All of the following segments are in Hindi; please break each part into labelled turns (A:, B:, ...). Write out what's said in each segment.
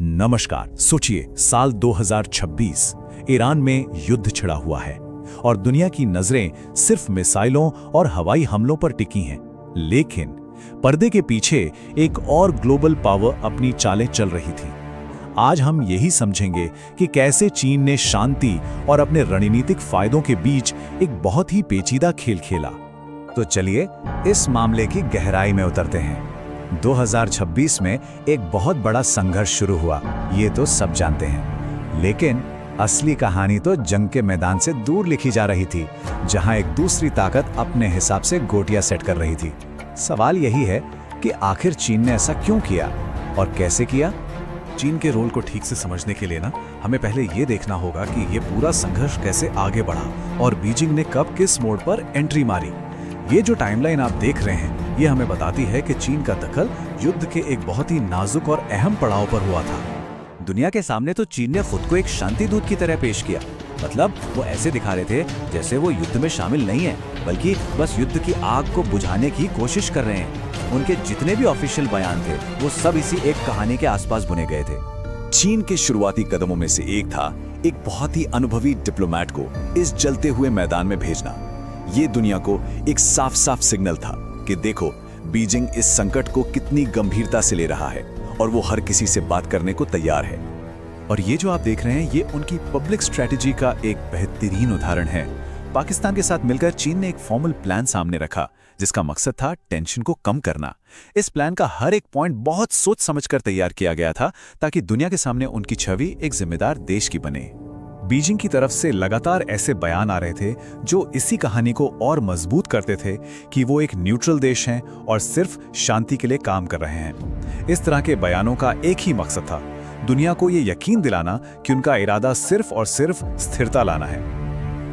A: नमस्कार। सोचिए, साल 2026 ईरान में युद्ध छिड़ा हुआ है और दुनिया की नजरें सिर्फ मिसाइलों और हवाई हमलों पर टिकी हैं। लेकिन पर्दे के पीछे एक और ग्लोबल पावर अपनी चालें चल रही थी। आज हम यही समझेंगे कि कैसे चीन ने शांति और अपने रणनीतिक फायदों के बीच एक बहुत ही पेचीदा खेल खेला। तो चलिए इस मामले की गहराई में उतरते हैं। 2026 में एक बहुत बड़ा संघर्ष शुरू हुआ, ये तो सब जानते हैं। लेकिन असली कहानी तो जंग के मैदान से दूर लिखी जा रही थी, जहां एक दूसरी ताकत अपने हिसाब से गोटियां सेट कर रही थी। सवाल यही है कि आखिर चीन ने ऐसा क्यों किया और कैसे किया।
B: चीन के रोल को ठीक से समझने के लिए हमें पहले ये देखना होगा कि ये पूरा संघर्ष कैसे आगे बढ़ा और बीजिंग ने कब किस मोड़ पर एंट्री मारी। ये जो टाइमलाइन आप देख रहे हैं, ये हमें बताती है कि चीन का दखल युद्ध के एक बहुत ही नाजुक और अहम पड़ाव पर हुआ था।
C: दुनिया के सामने तो चीन ने खुद को एक शांति दूत की तरह पेश किया। मतलब वो ऐसे दिखा रहे थे जैसे वो युद्ध में शामिल नहीं है, बल्कि बस युद्ध की आग को बुझाने की कोशिश कर रहे हैं। उनके जितने भी ऑफिशियल बयान थे, वो सब इसी एक कहानी के आसपास बुने गए थे।
A: चीन के शुरुआती कदमों में से एक था एक बहुत ही अनुभवी डिप्लोमेट को इस जलते हुए मैदान में भेजना। ये दुनिया को एक साफ साफ सिग्नल था कि देखो, बीजिंग इस संकट को कितनी गंभीरता से ले रहा है और वो हर किसी से बात करने को तैयार है।
B: और ये जो आप देख रहे हैं, ये उनकी पब्लिक स्ट्रेटेजी का एक बेहतरीन उदाहरण है। पाकिस्तान के साथ मिलकर चीन ने एक फॉर्मल प्लान सामने रखा, जिसका मकसद था टेंशन को कम करना। इस प्लान का हर एक पॉइंट बहुत सोच समझकर तैयार किया गया था, ताकि दुनिया के सामने उनकी छवि एक जिम्मेदार देश की बने। बीजिंग की तरफ से लगातार ऐसे बयान आ रहे थे जो इसी कहानी को और मजबूत करते थे कि वो एक न्यूट्रल देश हैं और सिर्फ शांति के लिए काम कर रहे हैं। इस तरह के बयानों का एक ही मकसद था, दुनिया को ये यकीन दिलाना कि उनका इरादा सिर्फ और सिर्फ स्थिरता लाना है।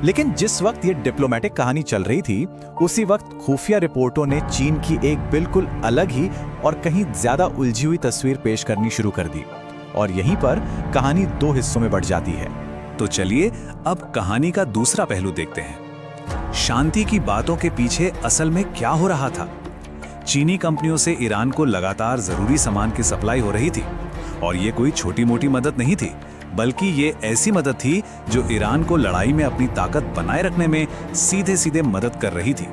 C: लेकिन जिस वक्त ये डिप्लोमेटिक कहानी चल रही थी, उसी वक्त खुफिया रिपोर्टों ने चीन की एक बिल्कुल अलग ही और कहीं ज्यादा उलझी हुई तस्वीर पेश करनी शुरू कर दी। और यहीं पर कहानी दो हिस्सों में बढ़ जाती है।
B: तो चलिए अब कहानी का दूसरा पहलू देखते हैं। शांति की बातों के पीछे असल में क्या हो रहा था। चीनी कंपनियों से ईरान को लगातार जरूरी सामान की सप्लाई हो रही थी, और ये कोई छोटी मोटी मदद नहीं थी, बल्कि ये ऐसी मदद थी जो ईरान को लड़ाई में अपनी ताकत बनाए रखने में सीधे सीधे मदद कर रही थी।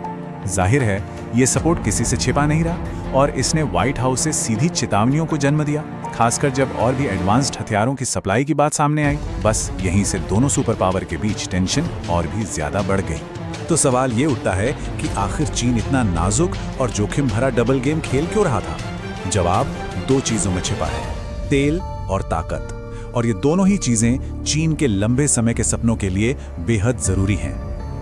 A: जाहिर है ये सपोर्ट किसी से छिपा नहीं रहा और इसने व्हाइट हाउस से सीधी चेतावनियों को जन्म दिया, खासकर जब और भी एडवांस्ड हथियारों की सप्लाई की बात सामने आई। बस यहीं से दोनों सुपर पावर के बीच टेंशन और भी ज्यादा बढ़ गई।
B: तो सवाल ये उठता है कि आखिर चीन इतना नाजुक और जोखिम भरा डबल गेम खेल क्यों रहा था। जवाब दो चीजों में छिपा है, तेल और ताकत। और ये दोनों ही चीजें चीन के लंबे समय के सपनों के लिए बेहद जरूरी हैं।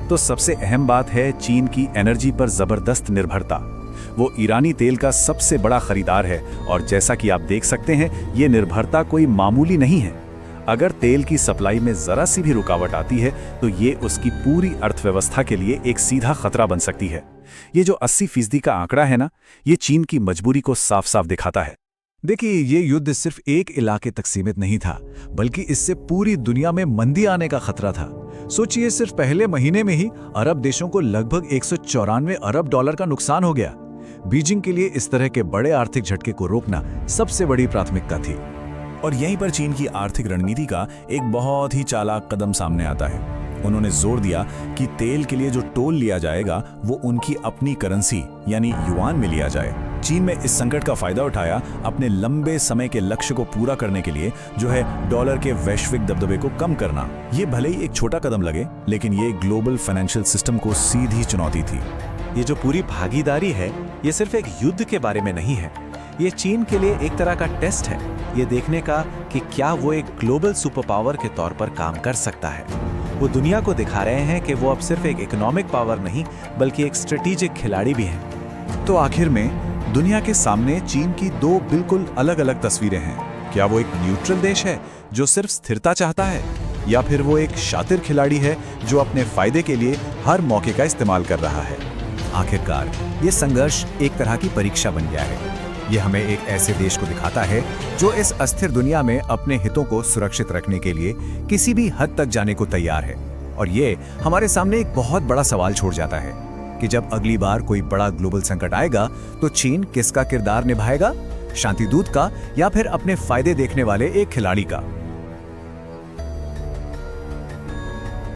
A: तो सबसे अहम बात है चीन की एनर्जी पर जबरदस्त निर्भरता। वो ईरानी तेल का सबसे बड़ा खरीदार है और जैसा कि आप देख सकते हैं, ये निर्भरता कोई मामूली नहीं है। अगर तेल की सप्लाई में जरा सी भी रुकावट आती है तो ये उसकी पूरी अर्थव्यवस्था के लिए एक सीधा खतरा बन सकती है। ये जो 80% का आंकड़ा है ना, ये चीन की मजबूरी को साफ साफ दिखाता है।
B: देखिए, ये युद्ध सिर्फ एक इलाके तक सीमित नहीं था, बल्कि इससे पूरी दुनिया में मंदी आने का खतरा था। सोचिए, सिर्फ पहले महीने में ही अरब देशों को लगभग 194 अरब डॉलर का नुकसान हो गया। बीजिंग के लिए इस तरह के बड़े आर्थिक झटके को रोकना सबसे बड़ी प्राथमिकता थी।
A: और यहीं पर चीन की आर्थिक रणनीति का एक बहुत ही चालाक कदम सामने आता है। उन्होंने जोर दिया कि तेल के लिए जो टोल लिया जाएगा वो उनकी अपनी करेंसी यानी युआन में लिया जाए। चीन में इस संकट का फायदा उठाया अपने लंबे समय के लक्ष्य को पूरा करने के लिए, जो है डॉलर के वैश्विक दबदबे को कम करना। ये भले ही एक छोटा कदम लगे, लेकिन ये ग्लोबल फाइनेंशियल सिस्टम को सीधी चुनौती थी।
C: ये जो पूरी भागीदारी है, ये सिर्फ एक युद्ध के बारे में नहीं है। ये चीन के लिए एक तरह का टेस्ट है, ये देखने का कि क्या वो एक ग्लोबल सुपर पावर के तौर पर काम कर सकता है। वो दुनिया को दिखा रहे हैं कि वो अब सिर्फ एक इकोनॉमिक पावर नहीं, बल्कि एक स्ट्रेटेजिक खिलाड़ी भी है।
B: तो आखिर में दुनिया के सामने चीन की दो बिल्कुल अलग अलग तस्वीरें हैं। क्या वो एक न्यूट्रल देश है जो सिर्फ स्थिरता चाहता है, या फिर वो एक शातिर खिलाड़ी है जो अपने फायदे के लिए हर मौके का इस्तेमाल कर रहा है।
D: आखिरकार ये संघर्ष एक तरह की परीक्षा बन गया है। ये हमें एक ऐसे देश को दिखाता है जो इस अस्थिर दुनिया में अपने हितों को सुरक्षित रखने के लिए किसी भी हद तक जाने को तैयार है। और ये हमारे सामने एक बहुत बड़ा सवाल छोड़ जाता है कि जब अगली बार कोई बड़ा ग्लोबल संकट आएगा तो चीन किसका किरदार निभाएगा, शांतिदूत का या फिर अपने फायदे देखने वाले एक खिलाड़ी का।